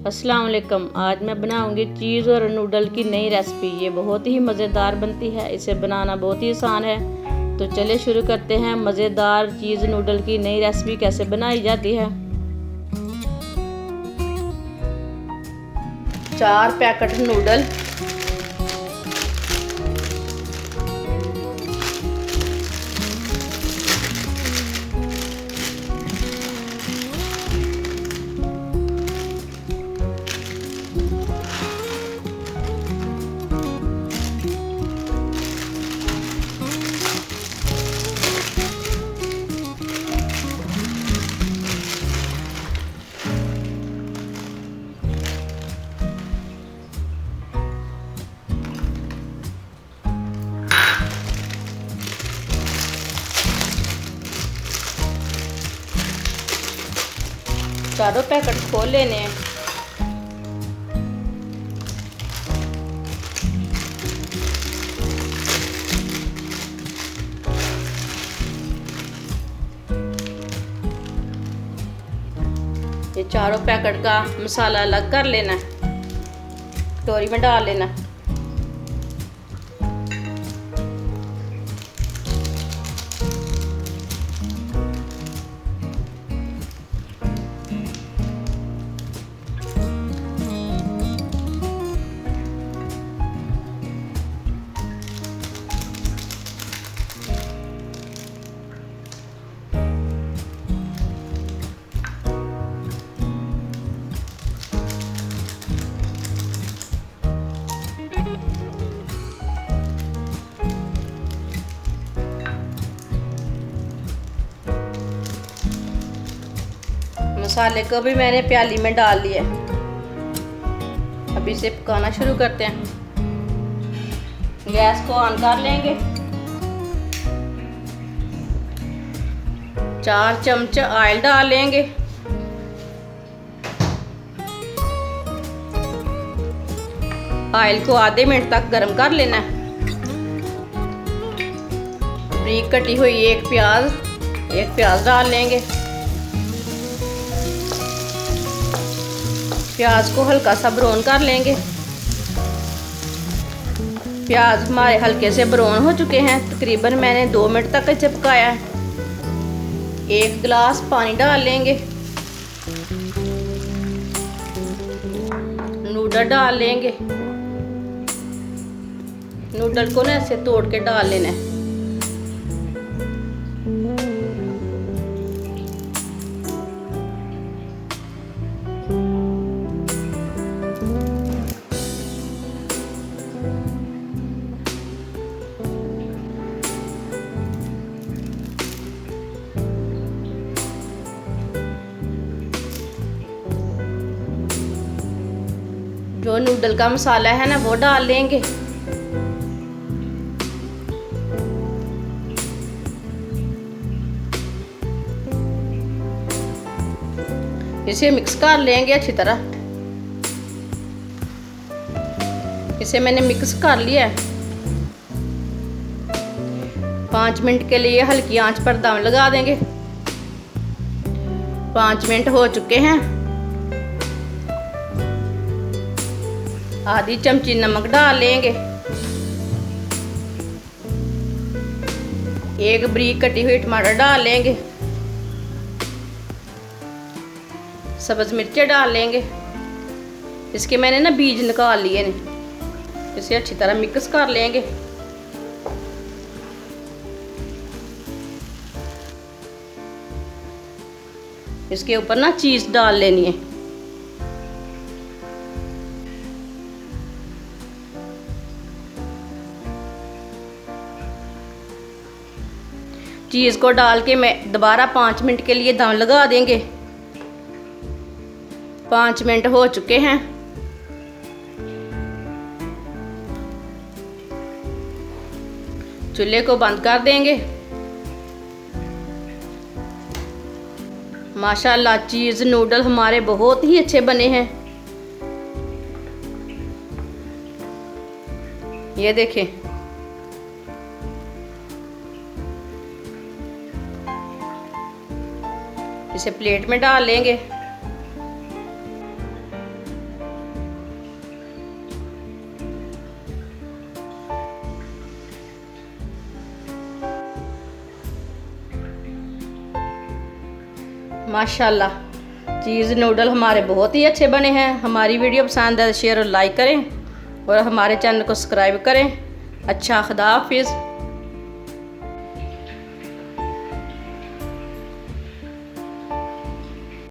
अस्सलाम वालेकुम। आज मैं बनाऊंगी चीज़ और नूडल की नई रेसिपी। ये बहुत ही मज़ेदार बनती है, इसे बनाना बहुत ही आसान है। तो चलिए शुरू करते हैं। मज़ेदार चीज़ नूडल की नई रेसिपी कैसे बनाई जाती है। 4 पैकेट नूडल, चारों पैकेट खोल लेने हैं। ये चारों पैकेट का मसाला अलग कर लेना है, कटोरी में डाल लेना। मसाले को भी मैंने प्याली में डाल लिया। अब इसे पकाना शुरू करते हैं। गैस को ऑन कर लेंगे। 4 चम्मच ऑयल डाल लेंगे। ऑयल को आधे मिनट तक गर्म कर लेना है। बारीक कटी हुई एक प्याज डाल लेंगे। प्याज को हल्का सा ब्राउन कर लेंगे। प्याज हमारे हल्के से ब्राउन हो चुके हैं। तकरीबन मैंने 2 मिनट तक इसे पकाया है। 1 गिलास पानी डाल लेंगे। नूडल डाल लेंगे। नूडल को ना ऐसे तोड़ के डाल लेना है। जो नूडल का मसाला है ना वो डाल लेंगे। इसे मिक्स कर लेंगे अच्छी तरह। इसे मैंने मिक्स कर लिया है। 5 मिनट के लिए हल्की आंच पर दम लगा देंगे। 5 मिनट हो चुके हैं। आधी चमची नमक डाल लेंगे। 1 बारीक कटी हुई टमाटर डाल लेंगे। सब्ज मिर्चें डाल लेंगे। इसके मैंने ना बीज निकाल लिए ने। इसे अच्छी तरह मिक्स कर लेंगे। इसके ऊपर ना चीज़ डाल लेनी है। चीज़ को डाल के मैं दोबारा 5 मिनट के लिए दम लगा देंगे। 5 मिनट हो चुके हैं। चूल्हे को बंद कर देंगे। माशाल्लाह चीज़ नूडल हमारे बहुत ही अच्छे बने हैं। ये देखें। इसे प्लेट में डाल लेंगे। माशाल्लाह चीज़ नूडल हमारे बहुत ही अच्छे बने हैं। हमारी वीडियो पसंद है तो शेयर और लाइक करें और हमारे चैनल को सब्सक्राइब करें। अच्छा, खुदा हाफिज़।